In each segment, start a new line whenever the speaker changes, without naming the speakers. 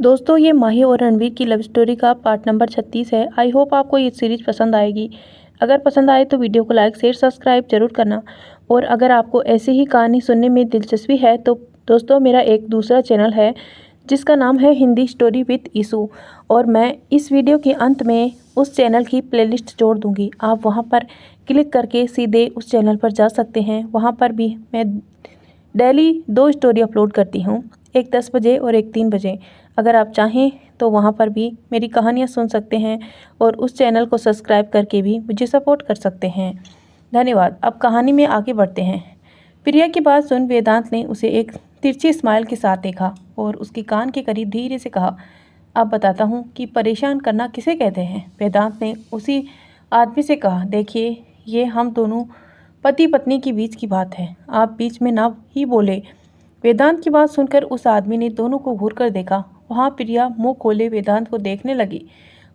दोस्तों ये माही और रणवीर की लव स्टोरी का पार्ट नंबर 36 है। आई होप आपको ये सीरीज पसंद आएगी। अगर पसंद आए तो वीडियो को लाइक शेयर सब्सक्राइब जरूर करना। और अगर आपको ऐसी ही कहानी सुनने में दिलचस्पी है तो दोस्तों मेरा एक दूसरा चैनल है जिसका नाम है हिंदी स्टोरी विद ईशू। और मैं इस वीडियो के अंत में उस चैनल की प्लेलिस्ट जोड़ दूँगी। आप वहाँ पर क्लिक करके सीधे उस चैनल पर जा सकते हैं। वहाँ पर भी मैं डेली 2 स्टोरी अपलोड करती हूँ, एक 10 बजे और एक 3 बजे। अगर आप चाहें तो वहाँ पर भी मेरी कहानियाँ सुन सकते हैं और उस चैनल को सब्सक्राइब करके भी मुझे सपोर्ट कर सकते हैं। धन्यवाद। अब कहानी में आगे बढ़ते हैं। प्रिया की बात सुन वेदांत ने उसे एक तिरछी स्माइल के साथ देखा और उसके कान के करीब धीरे से कहा, अब बताता हूँ कि परेशान करना किसे कहते हैं। वेदांत ने उसी आदमी से कहा, देखिए ये हम दोनों पति पत्नी के बीच की बात है, आप बीच में ना ही बोले। वेदांत की बात सुनकर उस आदमी ने दोनों को घूर कर देखा। वहाँ प्रिया मुंह खोले वेदांत को देखने लगी।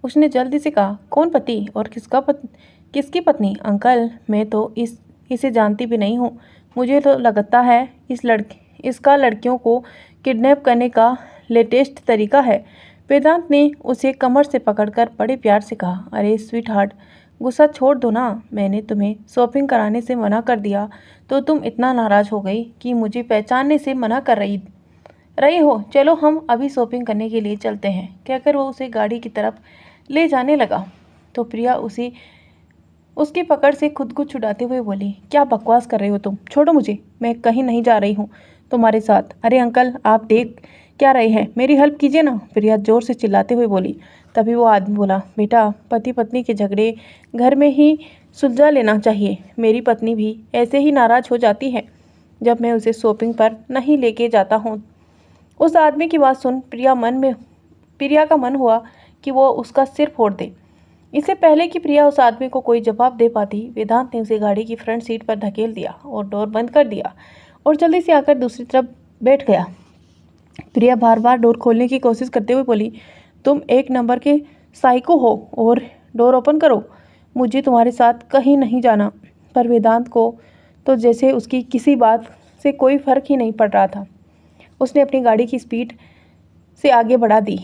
उसने जल्दी से कहा, कौन पति और किसकी पत्नी? अंकल, मैं तो इसे जानती भी नहीं हूँ। मुझे तो लगता है इसका लड़कियों को किडनैप करने का लेटेस्ट तरीका है। वेदांत ने उसे कमर से पकड़कर बड़े प्यार से कहा, अरे स्वीट हार्ट, गुस्सा छोड़ दो ना। मैंने तुम्हें शॉपिंग कराने से मना कर दिया तो तुम इतना नाराज़ हो गई कि मुझे पहचानने से मना कर रही हो। चलो हम अभी शॉपिंग करने के लिए चलते हैं, कहकर वो उसे गाड़ी की तरफ ले जाने लगा तो प्रिया उसकी पकड़ से खुद को छुड़ाते हुए बोली, क्या बकवास कर रहे हो तुम? छोड़ो मुझे, मैं कहीं नहीं जा रही हूँ तुम्हारे साथ। अरे अंकल, आप देख क्या रहे हैं? मेरी हेल्प कीजिए ना, प्रिया जोर से चिल्लाते हुए बोली। तभी वो आदमी बोला, बेटा पति पत्नी के झगड़े घर में ही सुलझा लेना चाहिए। मेरी पत्नी भी ऐसे ही नाराज़ हो जाती है जब मैं उसे शॉपिंग पर नहीं लेके जाता हूँ। उस आदमी की बात सुन प्रिया का मन हुआ कि वो उसका सिर फोड़ दे। इससे पहले कि प्रिया उस आदमी को कोई जवाब दे पाती, वेदांत ने उसे गाड़ी की फ्रंट सीट पर धकेल दिया और डोर बंद कर दिया और जल्दी से आकर दूसरी तरफ बैठ गया। प्रिया बार बार डोर खोलने की कोशिश करते हुए बोली, तुम एक नंबर के साइको हो और डोर ओपन करो, मुझे तुम्हारे साथ कहीं नहीं जाना। पर वेदांत को तो जैसे उसकी किसी बात से कोई फर्क ही नहीं पड़ रहा था। उसने अपनी गाड़ी की स्पीड से आगे बढ़ा दी।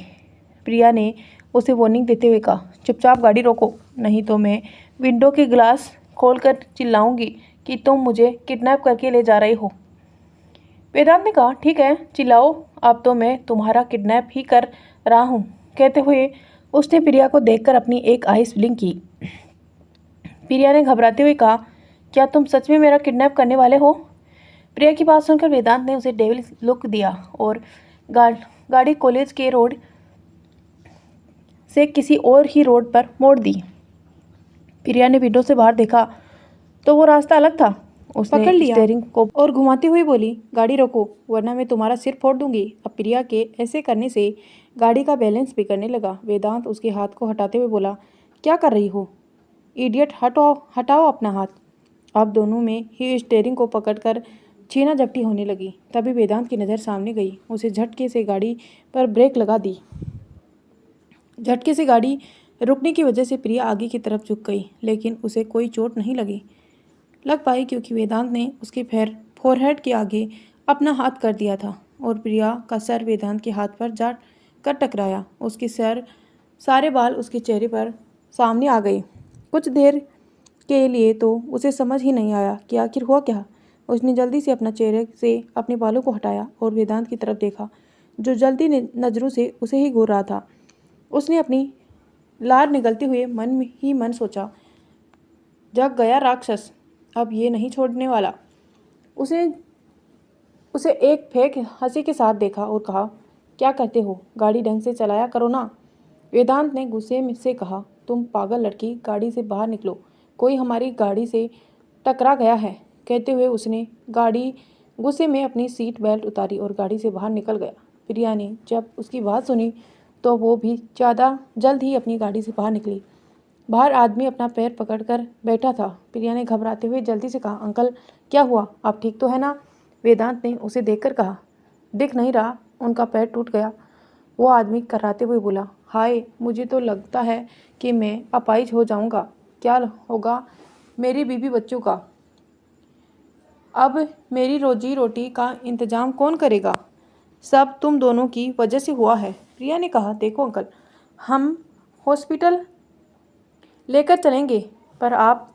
प्रिया ने उसे वार्निंग देते हुए कहा, चुपचाप गाड़ी रोको, नहीं तो मैं विंडो के ग्लास खोलकर चिल्लाऊंगी कि तुम मुझे किडनैप करके ले जा रहे हो। वेदांत ने कहा, ठीक है चिल्लाओ, अब तो मैं तुम्हारा किडनैप ही कर रहा हूँ। कहते हुए उसने प्रिया को देखकर अपनी एक आईज ब्लिंक की। प्रिया ने घबराते हुए कहा, क्या तुम सच में मेरा किडनैप करने वाले हो? प्रिया की बात सुनकर वेदांत ने उसे डेविल लुक दिया और गाड़ी कॉलेज के रोड से किसी और ही रोड पर मोड़ दी। प्रिया ने विंडो से बाहर देखा तो वो रास्ता अलग था। उसने पकड़ लिया स्टीयरिंग को और घुमाते हुए बोली, गाड़ी रोको वरना मैं तुम्हारा सिर फोड़ दूंगी। अब प्रिया के ऐसे करने से गाड़ी का बैलेंस बिगड़ने लगा। वेदांत उसके हाथ को हटाते हुए बोला, क्या कर रही हो इडियट, हटाओ अपना हाथ। अब दोनों में ही स्टीयरिंग को पकड़कर छीना झपटी होने लगी। तभी वेदांत की नज़र सामने गई। उसे झटके से गाड़ी पर ब्रेक लगा दी। झटके से गाड़ी रुकने की वजह से प्रिया आगे की तरफ झुक गई, लेकिन उसे कोई चोट नहीं लग पाई क्योंकि वेदांत ने उसके फोरहेड के आगे अपना हाथ कर दिया था और प्रिया का सर वेदांत के हाथ पर जा कर टकराया। उसके सारे बाल उसके चेहरे पर सामने आ गए। कुछ देर के लिए तो उसे समझ ही नहीं आया कि आखिर हुआ क्या। उसने जल्दी से अपना चेहरे से अपने बालों को हटाया और वेदांत की तरफ देखा, जो जल्दी नज़रों से उसे ही घूर रहा था। उसने अपनी लार निगलते हुए मन में ही मन सोचा, जग गया राक्षस, अब ये नहीं छोड़ने वाला। उसे एक फेक हंसी के साथ देखा और कहा, क्या करते हो, गाड़ी ढंग से चलाया करो ना। वेदांत ने गुस्से से कहा, तुम पागल लड़की, गाड़ी से बाहर निकलो, कोई हमारी गाड़ी से टकरा गया है। कहते हुए उसने गाड़ी गुस्से में अपनी सीट बेल्ट उतारी और गाड़ी से बाहर निकल गया। प्रिया ने जब उसकी बात सुनी तो वो भी ज़्यादा जल्द ही अपनी गाड़ी से बाहर निकली। बाहर आदमी अपना पैर पकड़कर बैठा था। प्रिया ने घबराते हुए जल्दी से कहा, अंकल क्या हुआ, आप ठीक तो है ना? वेदांत ने उसे देखकर कहा, दिख नहीं रहा, उनका पैर टूट गया। वो आदमी कराते हुए बोला, हाय, मुझे तो लगता है कि मैं अपाहिज हो जाऊंगा। क्या होगा मेरी बीवी बच्चों का? अब मेरी रोजी रोटी का इंतजाम कौन करेगा? सब तुम दोनों की वजह से हुआ है। प्रिया ने कहा, देखो अंकल, हम हॉस्पिटल लेकर चलेंगे, पर आप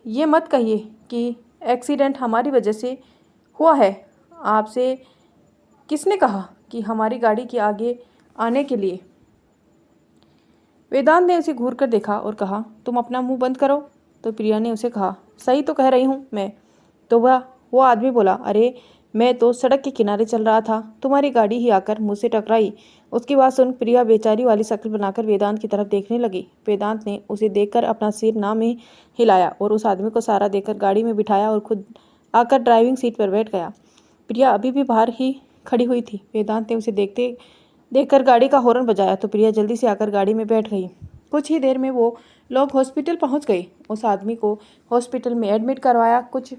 ये मत कहिए कि एक्सीडेंट हमारी वजह से हुआ है। आपसे किसने कहा कि हमारी गाड़ी के आगे आने के लिए? वेदांत ने उसे घूर कर देखा और कहा, तुम अपना मुंह बंद करो। तो प्रिया ने उसे कहा, सही तो कह रही हूँ मैं। तो वो आदमी बोला, अरे मैं तो सड़क के किनारे चल रहा था, तुम्हारी गाड़ी ही आकर मुझसे टकराई। उसकी बात सुन प्रिया बेचारी वाली शक्ल बनाकर वेदांत की तरफ देखने लगी। वेदांत ने उसे देखकर अपना सिर ना में हिलाया और उस आदमी को सहारा देकर गाड़ी में बिठाया और खुद आकर ड्राइविंग सीट पर बैठ गया। प्रिया अभी भी बाहर ही खड़ी हुई थी। वेदांत ने उसे देखकर गाड़ी का हॉर्न बजाया तो प्रिया जल्दी से आकर गाड़ी में बैठ गई। कुछ ही देर में वो लोग हॉस्पिटल पहुंच गए। उस आदमी को हॉस्पिटल में एडमिट करवाया। कुछ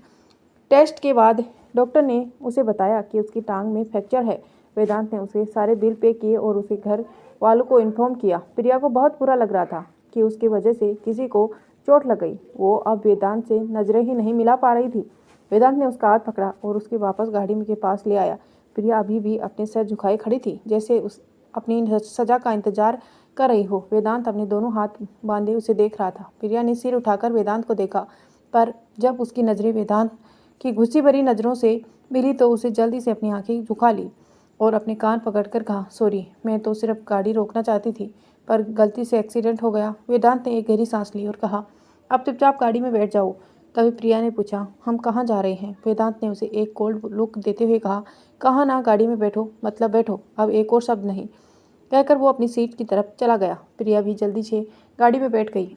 टेस्ट के बाद डॉक्टर ने उसे बताया कि उसकी टांग में फ्रैक्चर है। वेदांत ने उसे सारे बिल पे किए और उसे घर वालों को इन्फॉर्म किया। प्रिया को बहुत बुरा लग रहा था कि उसकी वजह से किसी को चोट लग गई। वो अब वेदांत से नजरें ही नहीं मिला पा रही थी। वेदांत ने उसका हाथ पकड़ा और उसके वापस गाड़ी के पास ले आया। प्रिया अभी भी अपने सर झुकाए खड़ी थी, जैसे उस अपनी सजा का इंतजार कर रही हो। वेदांत अपने दोनों हाथ बांधे उसे देख रहा था। प्रिया ने सिर उठाकर वेदांत को देखा, पर जब उसकी नज़रें वेदांत की गुस्से भरी नज़रों से मिली तो उसे जल्दी से अपनी आंखें झुका ली और अपने कान पकड़कर कहा, सॉरी, मैं तो सिर्फ गाड़ी रोकना चाहती थी, पर गलती से एक्सीडेंट हो गया। वेदांत ने एक गहरी सांस ली और कहा, अब चुपचाप गाड़ी में बैठ जाओ। तभी प्रिया ने पूछा, हम कहाँ जा रहे हैं? वेदांत ने उसे एक कोल्ड लुक देते हुए कहा, कहाँ ना, गाड़ी में बैठो, मतलब बैठो, अब एक और शब्द नहीं। कहकर वो अपनी सीट की तरफ चला गया। प्रिया भी जल्दी से गाड़ी में बैठ गई।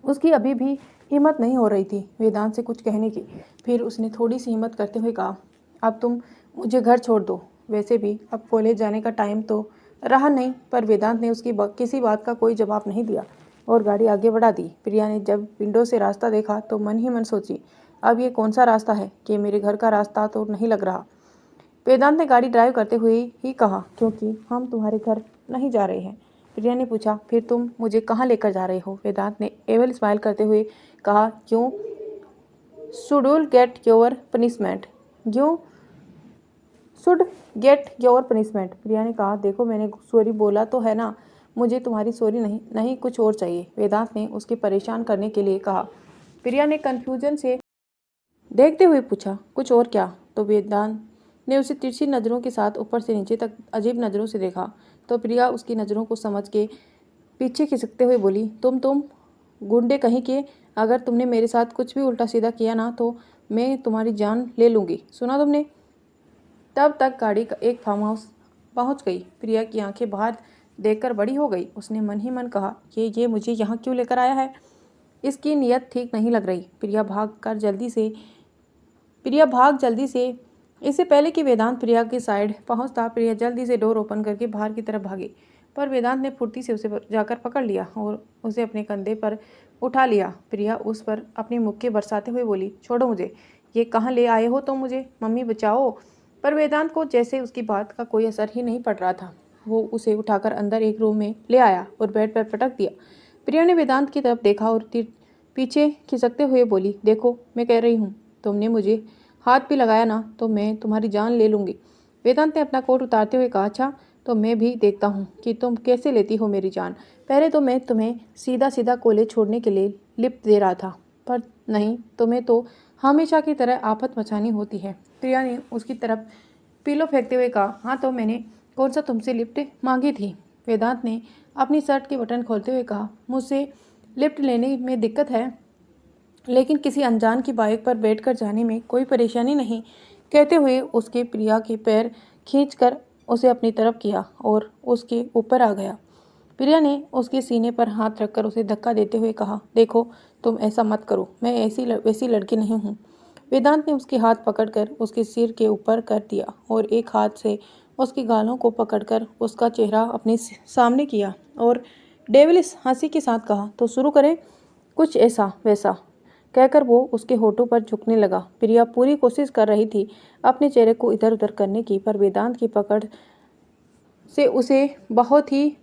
उसकी अभी भी हिम्मत नहीं हो रही थी वेदांत से कुछ कहने की। फिर उसने थोड़ी सी हिम्मत करते हुए कहा, अब तुम मुझे घर छोड़ दो। वैसे भी अब कॉलेज जाने का टाइम तो रहा नहीं। पर वेदांत ने उसकी किसी बात का कोई जवाब नहीं दिया और गाड़ी आगे बढ़ा दी। प्रिया ने जब विंडो से रास्ता देखा तो मन ही मन सोची, अब ये कौन सा रास्ता है कि मेरे घर का रास्ता तो नहीं लग रहा। वेदांत ने गाड़ी ड्राइव करते हुए ही कहा, क्योंकि हम तुम्हारे घर नहीं जा रहे हैं। प्रिया ने पूछा, फिर तुम मुझे कहाँ लेकर जा रहे हो? वेदांत ने एवल स्माइल करते हुए कहा, क्यों शुड गेट योर पनिशमेंट क्यों शुड गेट योर पनिशमेंट। प्रिया ने कहा, देखो मैंने सॉरी बोला तो है ना, मुझे तुम्हारी सॉरी नहीं कुछ और चाहिए। वेदांत ने उसके परेशान करने के लिए कहा। प्रिया ने कन्फ्यूजन से देखते हुए पूछा, कुछ और क्या? तो वेदांत ने उसे तिरछी नज़रों के साथ ऊपर से नीचे तक अजीब नज़रों से देखा। तो प्रिया उसकी नज़रों को समझ के पीछे खिसकते हुए बोली, तुम गुंडे कहीं के, अगर तुमने मेरे साथ कुछ भी उल्टा सीधा किया ना तो मैं तुम्हारी जान ले लूँगी, सुना तुमने? तब तक गाड़ी का एक फार्म हाउस पहुँच गई। प्रिया की आंखें बाहर देखकर बड़ी हो गई। उसने मन ही मन कहा, ये मुझे यहाँ क्यों लेकर आया है? इसकी नीयत ठीक नहीं लग रही। प्रिया भाग जल्दी से इससे पहले कि वेदांत प्रिया की साइड पहुंचता, प्रिया जल्दी से डोर ओपन करके बाहर की तरफ भागी। पर वेदांत ने फुर्ती से उसे जाकर पकड़ लिया और उसे अपने कंधे पर उठा लिया। प्रिया उस पर अपनी मुक्के बरसाते हुए बोली, छोड़ो मुझे, ये कहाँ ले आए हो तुम मुझे, मम्मी बचाओ। पर वेदांत को जैसे उसकी बात का कोई असर ही नहीं पड़ रहा था। वो उसे उठाकर अंदर एक रूम में ले आया और बेड पर पटक दिया। प्रिया ने वेदांत की तरफ देखा और पीछे खिसकते हुए बोली, देखो मैं कह रही हूँ, तुमने मुझे हाथ भी लगाया ना तो मैं तुम्हारी जान ले लूँगी। वेदांत ने अपना कोट उतारते हुए कहा, अच्छा तो मैं भी देखता हूँ कि तुम कैसे लेती हो मेरी जान। पहले तो मैं तुम्हें सीधा सीधा कॉलेज छोड़ने के लिए लिफ्ट दे रहा था, पर नहीं, तुम्हें तो हमेशा की तरह आफत मचानी होती है। प्रिया ने उसकी तरफ पिलो फेंकते हुए कहा, हाँ तो मैंने कौन सा तुमसे लिफ्ट मांगी थी? वेदांत ने अपनी शर्ट के बटन खोलते हुए कहा, मुझसे लिफ्ट लेने में दिक्कत है, लेकिन किसी अनजान की बाइक पर बैठकर जाने में कोई परेशानी नहीं। कहते हुए उसके प्रिया के पैर खींचकर उसे अपनी तरफ किया और उसके ऊपर आ गया। प्रिया ने उसके सीने पर हाथ रखकर उसे धक्का देते हुए कहा, देखो तुम ऐसा मत करो, मैं वैसी लड़की नहीं हूँ। वेदांत ने उसके हाथ पकड़कर उसके सिर के ऊपर कर दिया और एक हाथ से उसके गालों को पकड़कर उसका चेहरा अपने सामने किया और डेविलिस हंसी के साथ कहा, तो शुरू करें, कुछ ऐसा वैसा। कहकर वो उसके होठों पर झुकने लगा। प्रिया पूरी कोशिश कर रही थी अपने चेहरे को इधर उधर करने की, पर वेदांत की पकड़ से उसे बहुत ही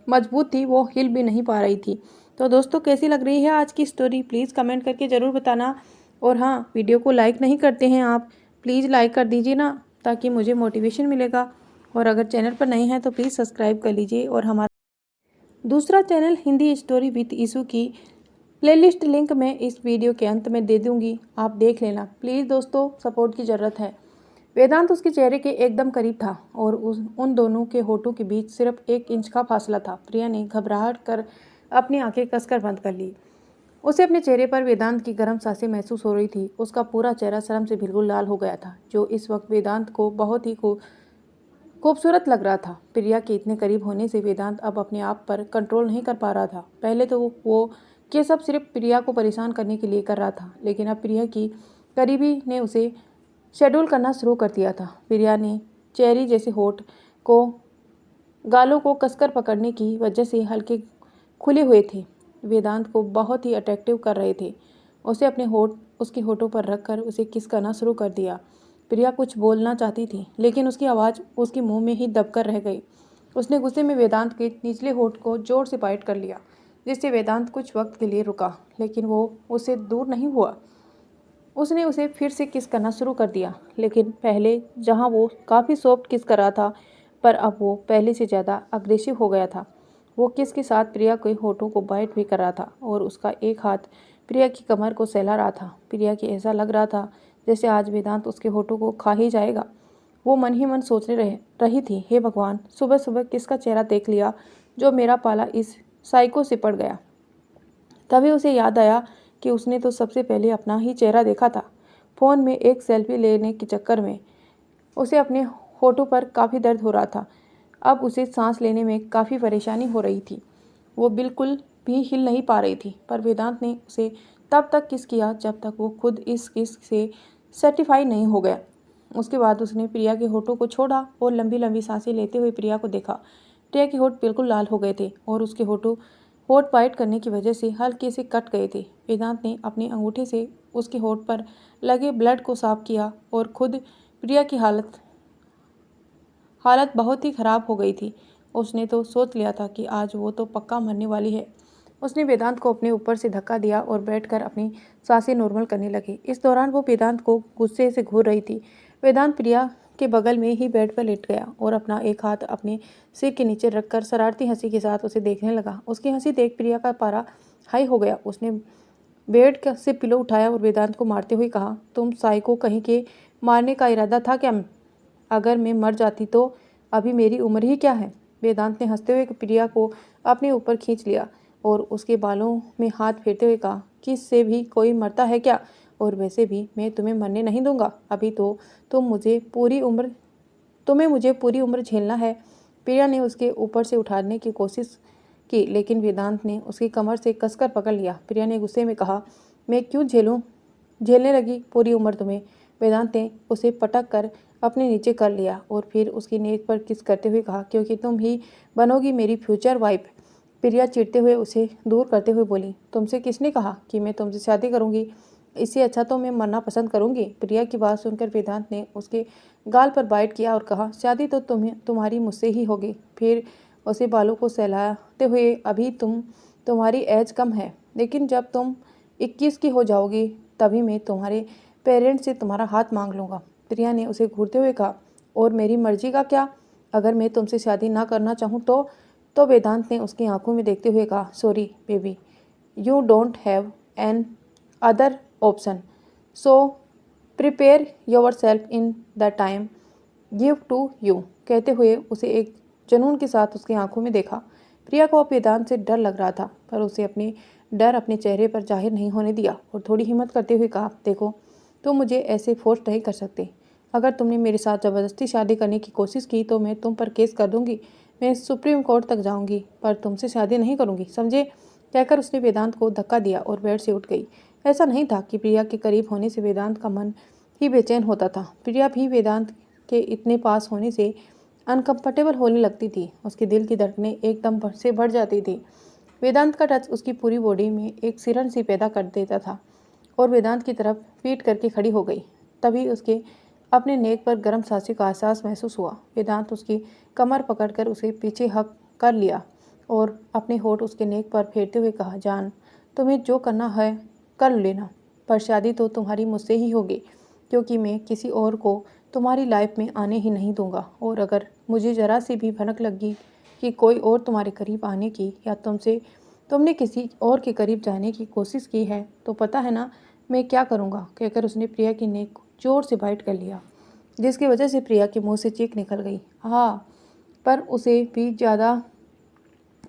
मजबूत थी, वो हिल भी नहीं पा रही थी। तो दोस्तों, कैसी लग रही है आज की स्टोरी, प्लीज़ कमेंट करके ज़रूर बताना। और हाँ, वीडियो को लाइक नहीं करते हैं आप, प्लीज़ लाइक कर दीजिए ना, ताकि मुझे मोटिवेशन मिलेगा। और अगर चैनल पर नए हैं तो प्लीज़ सब्सक्राइब कर लीजिए। और हमारा दूसरा चैनल हिंदी स्टोरी विद ईशू की प्लेलिस्ट लिंक मैं इस वीडियो के अंत में दे दूंगी, आप देख लेना प्लीज़ दोस्तों, सपोर्ट की ज़रूरत है। वेदांत उसके चेहरे के एकदम करीब था और उन दोनों के होठों के बीच सिर्फ 1 इंच का फासला था। प्रिया ने घबराहट कर अपनी आंखें कसकर बंद कर ली। उसे अपने चेहरे पर वेदांत की गर्म सांसें महसूस हो रही थी। उसका पूरा चेहरा शर्म से बिल्कुल लाल हो गया था, जो इस वक्त वेदांत को बहुत ही खूबसूरत लग रहा था। प्रिया के इतने करीब होने से वेदांत अब अपने आप पर कंट्रोल नहीं कर पा रहा था। पहले तो वो ये सब सिर्फ प्रिया को परेशान करने के लिए कर रहा था, लेकिन अब प्रिया की करीबी ने उसे शेड्यूल करना शुरू कर दिया था। प्रिया ने चेरी जैसे होठ को गालों को कसकर पकड़ने की वजह से हल्के खुले हुए थे, वेदांत को बहुत ही अट्रैक्टिव कर रहे थे। उसे अपने होठ उसके होठों पर रखकर उसे किस करना शुरू कर दिया। प्रिया कुछ बोलना चाहती थी, लेकिन उसकी आवाज़ उसके मुंह में ही दबकर रह गई। उसने गुस्से में वेदांत के निचले होठ को जोर से बाइट कर लिया, जिससे वेदांत कुछ वक्त के लिए रुका, लेकिन वो उससे दूर नहीं हुआ। उसने उसे फिर से किस करना शुरू कर दिया, लेकिन पहले जहां वो काफ़ी सॉफ्ट किस कर रहा था, पर अब वो पहले से ज़्यादा अग्रेसिव हो गया था। वो किस के साथ प्रिया के होठों को बाइट भी कर रहा था और उसका एक हाथ प्रिया की कमर को सहला रहा था। प्रिया की ऐसा लग रहा था जैसे आज वेदांत उसके होठों को खा ही जाएगा। वो मन ही मन सोचने रही थी, हे भगवान, सुबह सुबह किसका चेहरा देख लिया जो मेरा पाला इस साइको से पड़ गया। तभी उसे याद आया कि उसने तो सबसे पहले अपना ही चेहरा देखा था। फ़ोन में एक सेल्फी लेने के चक्कर में उसे अपने होठों पर काफ़ी दर्द हो रहा था। अब उसे सांस लेने में काफ़ी परेशानी हो रही थी। वो बिल्कुल भी हिल नहीं पा रही थी, पर वेदांत ने उसे तब तक किस किया जब तक वो खुद इस किस से सर्टिफाई नहीं हो गया। उसके बाद उसने प्रिया के होठों को छोड़ा और लंबी लंबी सांसें लेते हुए प्रिया को देखा। प्रिया के होठ बिल्कुल लाल हो गए थे और उसके होठ बाइट करने की वजह से हल्के से कट गए थे। वेदांत ने अपने अंगूठे से उसके होठ पर लगे ब्लड को साफ किया और खुद प्रिया की हालत बहुत ही ख़राब हो गई थी। उसने तो सोच लिया था कि आज वो तो पक्का मरने वाली है। उसने वेदांत को अपने ऊपर से धक्का दिया और बैठकर अपनी सांसें नॉर्मल करने लगी। इस दौरान वो वेदांत को गुस्से से घूर रही थी। वेदांत प्रिया के बगल में ही बेड पर लेट गया और अपना एक हाथ अपने सिर के नीचे रखकर शरारती हंसी के साथ उसे देखने लगा। उसकी हंसी देख प्रिया का पारा हाई हो गया। उसने बेड से पिलो उठाया और वेदांत को मारते हुए कहा, तुम साइको कहीं के मारने का इरादा था क्या? अगर मैं मर जाती तो अभी मेरी उम्र ही क्या है? वेदांत ने हंसते हुए प्रिया को अपने ऊपर खींच लिया और उसके बालों में हाथ फेरते हुए कहा, किससे भी कोई मरता है क्या? और वैसे भी मैं तुम्हें मरने नहीं दूंगा। अभी तो तुम्हें मुझे पूरी उम्र झेलना है। प्रिया ने उसके ऊपर से उठाने की कोशिश की, लेकिन वेदांत ने उसकी कमर से कसकर पकड़ लिया। प्रिया ने गुस्से में कहा, मैं क्यों झेलने लगी पूरी उम्र तुम्हें? वेदांत ने उसे पटक कर अपने नीचे कर लिया और फिर उसकी नेक पर किस करते हुए कहा, क्योंकि तुम ही बनोगी मेरी फ्यूचर वाइफ। प्रिया चिढ़ते हुए उसे दूर करते हुए बोली, तुमसे किसने कहा कि मैं तुमसे शादी करूंगी? इससे अच्छा तो मैं मरना पसंद करूंगी। प्रिया की बात सुनकर वेदांत ने उसके गाल पर बाइट किया और कहा, शादी तो तुम्हारी मुझसे ही होगी। फिर उसे बालों को सहलाते हुए, अभी तुम्हारी एज कम है, लेकिन जब तुम 21 की हो जाओगी तभी मैं तुम्हारे पेरेंट्स से तुम्हारा हाथ मांग लूँगा। प्रिया ने उसे घूरते हुए कहा, और मेरी मर्जी का क्या? अगर मैं तुमसे शादी ना करना चाहूँ तो वेदांत ने उसकी आंखों में देखते हुए कहा, sorry baby, you don't have another option, so prepare yourself in the time give to you. कहते हुए उसे एक जुनून के साथ उसकी आंखों में देखा। प्रिया को अब वेदांत से डर लग रहा था, पर उसे अपने डर अपने चेहरे पर जाहिर नहीं होने दिया और थोड़ी हिम्मत करते हुए कहा, देखो, तुम मुझे ऐसे फोर्स नहीं कर सकते। अगर तुमने मेरे साथ ज़बरदस्ती शादी करने की कोशिश की तो मैं तुम पर केस कर दूंगी। मैं सुप्रीम कोर्ट तक जाऊंगी, पर तुमसे शादी नहीं करूंगी, समझे? कहकर उसने वेदांत को धक्का दिया और बेड से उठ गई। ऐसा नहीं था कि प्रिया के करीब होने से वेदांत का मन ही बेचैन होता था। प्रिया भी वेदांत के इतने पास होने से अनकंफर्टेबल होने लगती थी। उसके दिल की धड़कनें एकदम से बढ़ जाती थी। वेदांत का टच उसकी पूरी बॉडी में एक सिरन सी पैदा कर देता था और वेदांत की तरफ पीट करके खड़ी हो गई। तभी उसके अपने नेक पर गर्म सांसों का एहसास महसूस हुआ। वेदांत उसकी कमर पकड़कर उसे पीछे हक कर लिया और अपने होठ उसके नेक पर फेरते हुए कहा, जान, तुम्हें जो करना है कर लेना, पर शादी तो तुम्हारी मुझसे ही होगी, क्योंकि मैं किसी और को तुम्हारी लाइफ में आने ही नहीं दूंगा। और अगर मुझे ज़रा सी भी भनक लगी कि कोई और तुम्हारे करीब आने की या तुमने किसी और के करीब जाने की कोशिश की है तो पता है ना मैं क्या करूँगा, कहकर उसने प्रिया की नेक जोर से बाइट कर लिया, जिसकी वजह से प्रिया के मुंह से चीख निकल गई। हाँ, पर उसे भी ज़्यादा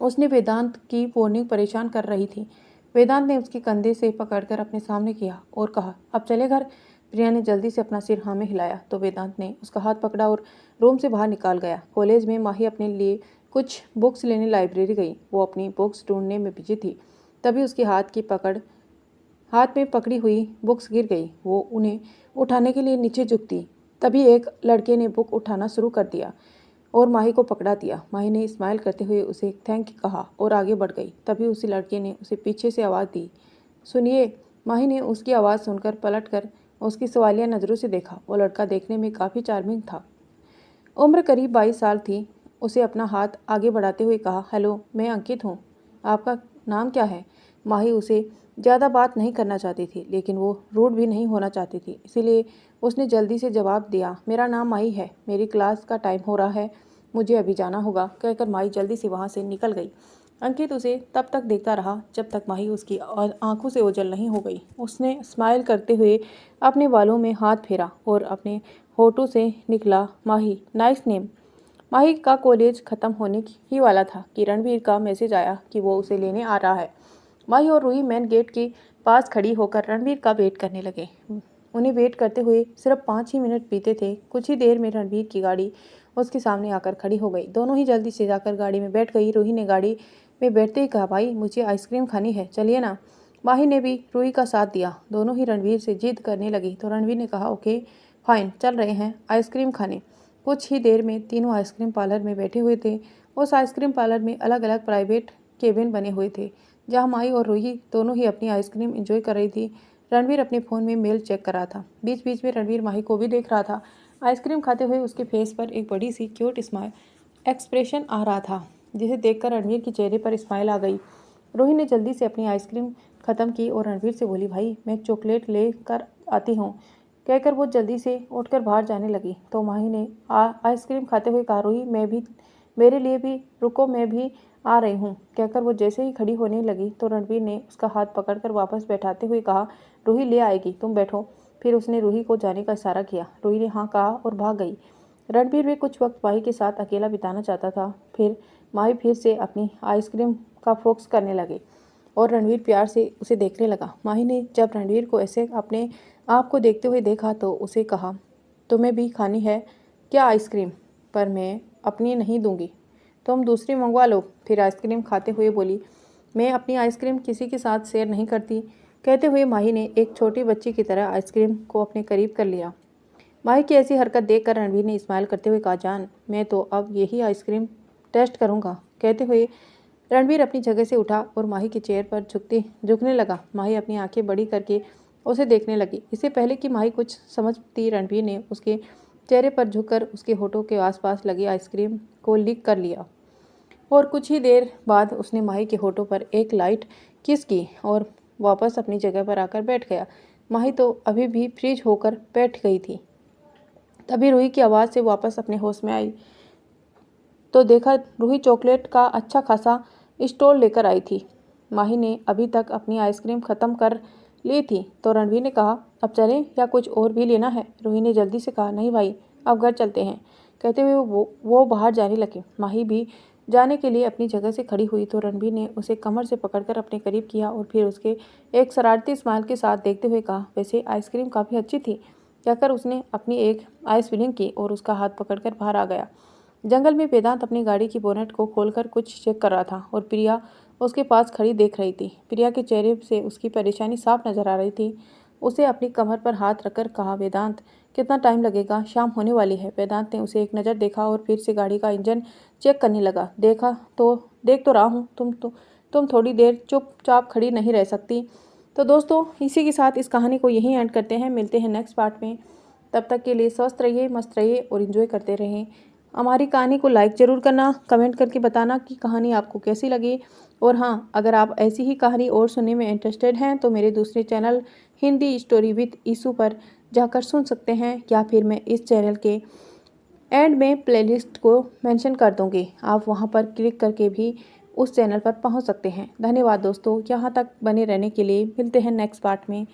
उसने वेदांत की वार्निंग परेशान कर रही थी। वेदांत ने उसके कंधे से पकड़कर अपने सामने किया और कहा, अब चले घर। प्रिया ने जल्दी से अपना सिर हाँ में हिलाया तो वेदांत ने उसका हाथ पकड़ा और रूम से बाहर निकाल गया। कॉलेज में माही अपने लिए कुछ बुक्स लेने लाइब्रेरी गई। वो अपनी बुक्स ढूंढने में बिजी थी। तभी उसके हाथ में पकड़ी हुई बुक्स गिर गई। वो उन्हें उठाने के लिए नीचे झुकती, तभी एक लड़के ने बुक उठाना शुरू कर दिया और माही को पकड़ा दिया। माही ने स्माइल करते हुए उसे थैंक यू कहा और आगे बढ़ गई। तभी उसी लड़के ने उसे पीछे से आवाज़ दी, सुनिए। माही ने उसकी आवाज़ सुनकर पलटकर उसकी सवालिया नज़रों से देखा। वो लड़का देखने में काफ़ी चार्मिंग था। उम्र करीब 22 साल थी। उसे अपना हाथ आगे बढ़ाते हुए कहा, हेलो, मैं अंकित हूँ। आपका नाम क्या है? माही उसे ज़्यादा बात नहीं करना चाहती थी, लेकिन वो रूड भी नहीं होना चाहती थी, इसीलिए उसने जल्दी से जवाब दिया, मेरा नाम माही है। मेरी क्लास का टाइम हो रहा है, मुझे अभी जाना होगा, कहकर माही जल्दी से वहाँ से निकल गई। अंकित उसे तब तक देखता रहा जब तक माही उसकी आंखों से ओझल नहीं हो गई। उसने स्माइल करते हुए अपने बालों में हाथ फेरा और अपने होठों से निकला, माही, नाइस नेम। माही का कॉलेज खत्म होने ही वाला था कि रणवीर का मैसेज आया कि वो उसे लेने आ रहा है। माही और रूही मेन गेट के पास खड़ी होकर रणवीर का वेट करने लगे। उन्हें वेट करते हुए सिर्फ 5 ही मिनट बीते थे। कुछ ही देर में रणवीर की गाड़ी उसके सामने आकर खड़ी हो गई। दोनों ही जल्दी से जाकर गाड़ी में बैठ गई। रूही ने गाड़ी में बैठते ही कहा, भाई मुझे आइसक्रीम खानी है, चलिए ना। माही ने भी रूही का साथ दिया। दोनों ही रणवीर से जिद करने लगी तो रणवीर ने कहा, ओके फाइन, चल रहे हैं आइसक्रीम खाने। कुछ ही देर में तीनों आइसक्रीम पार्लर में बैठे हुए थे। उस आइसक्रीम पार्लर में अलग अलग प्राइवेट केबिन बने हुए थे, जहाँ माही और रूही दोनों ही अपनी आइसक्रीम एंजॉय कर रही थी। रणवीर अपने फ़ोन में मेल चेक कर रहा था। बीच बीच में रणवीर माही को भी देख रहा था। आइसक्रीम खाते हुए उसके फेस पर एक बड़ी सी क्यूट स्माइल एक्सप्रेशन आ रहा था, जिसे देखकर रणवीर के चेहरे पर स्माइल आ गई। रूही ने जल्दी से अपनी आइसक्रीम ख़त्म की और रणवीर से बोली, भाई मैं चॉकलेट ले कर आती हूँ, कहकर वो जल्दी से उठकर बाहर जाने लगी। तो माही ने आइसक्रीम खाते हुए कहा, रूही मेरे लिए भी रुको, मैं भी आ रही हूँ, कहकर वो जैसे ही खड़ी होने लगी तो रणवीर ने उसका हाथ पकड़कर वापस बैठाते हुए कहा, रूही ले आएगी, तुम बैठो। फिर उसने रूही को जाने का इशारा किया। रूही ने हाँ कहा और भाग गई। रणवीर भी कुछ वक्त माही के साथ अकेला बिताना चाहता था। फिर माही फिर से अपनी आइसक्रीम का फोकस करने लगे और रणवीर प्यार से उसे देखने लगा। माही ने जब रणवीर को ऐसे अपने आप को देखते हुए देखा तो उसे कहा, तुम्हें भी खानी है क्या आइसक्रीम? पर मैं अपनी नहीं दूंगी, तुम दूसरी मंगवा लो। फिर आइसक्रीम खाते हुए बोली, मैं अपनी आइसक्रीम किसी के साथ शेयर नहीं करती, कहते हुए माही ने एक छोटी बच्ची की तरह आइसक्रीम को अपने करीब कर लिया। माही की ऐसी हरकत देखकर रणवीर ने स्माइल करते हुए कहा, जान, मैं तो अब यही आइसक्रीम टेस्ट करूँगा, कहते हुए रणवीर अपनी जगह से उठा और माही के चेयर पर झुकने लगा। माही अपनी आंखें बड़ी करके उसे देखने लगी। इससे पहले कि माही कुछ समझती, रणवीर ने उसके चेहरे पर झुककर उसके होठों के आसपास लगी आइसक्रीम को लिक कर लिया और कुछ ही देर बाद उसने माही के होठों पर एक लाइट किस की और वापस अपनी जगह पर आकर बैठ गया। माही तो अभी भी फ्रीज होकर बैठ गई थी। तभी रूही की आवाज़ से वापस अपने होश में आई तो देखा रूही चॉकलेट का अच्छा खासा स्टॉल लेकर आई थी। माही ने अभी तक अपनी आइसक्रीम ख़त्म कर ली थी तो रणवीर ने कहा, अब चलें या कुछ और भी लेना है? रूही ने जल्दी से कहा, नहीं भाई, अब घर चलते हैं, कहते हुए वो बाहर जाने लगे। माही भी जाने के लिए अपनी जगह से खड़ी हुई तो रणवीर ने उसे कमर से पकड़कर अपने करीब किया और फिर उसके एक शरारती स्माइल के साथ देखते हुए कहा, वैसे आइसक्रीम काफ़ी अच्छी थी, कहकर उसने अपनी एक आइस फिलिंग की और उसका हाथ पकड़कर बाहर आ गया। जंगल में वेदांत अपनी गाड़ी की बोनेट को खोलकर कुछ चेक कर रहा था और प्रिया उसके पास खड़ी देख रही थी। प्रिया के चेहरे से उसकी परेशानी साफ नजर आ रही थी। उसे अपनी कमर पर हाथ रखकर कहा, वेदांत कितना टाइम लगेगा, शाम होने वाली है। वेदांत ने उसे एक नज़र देखा और फिर से गाड़ी का इंजन चेक करने लगा। देख तो रहा हूँ, तुम थोड़ी देर चुपचाप खड़ी नहीं रह सकती। तो दोस्तों, इसी के साथ इस कहानी को यहीं एंड करते हैं। मिलते हैं नेक्स्ट पार्ट में। तब तक के लिए स्वस्थ रहिए, मस्त रहिए और इन्जॉय करते रहें। हमारी कहानी को लाइक ज़रूर करना, कमेंट करके बताना कि कहानी आपको कैसी लगी। और हाँ, अगर आप ऐसी ही कहानी और सुनने में इंटरेस्टेड हैं तो मेरे दूसरे चैनल हिंदी स्टोरी विद ईशू पर जाकर सुन सकते हैं, या फिर मैं इस चैनल के एंड में प्लेलिस्ट को मेंशन कर दूंगी। आप वहां पर क्लिक करके भी उस चैनल पर पहुंच सकते हैं। धन्यवाद दोस्तों, यहाँ तक बने रहने के लिए। मिलते हैं नेक्स्ट पार्ट में।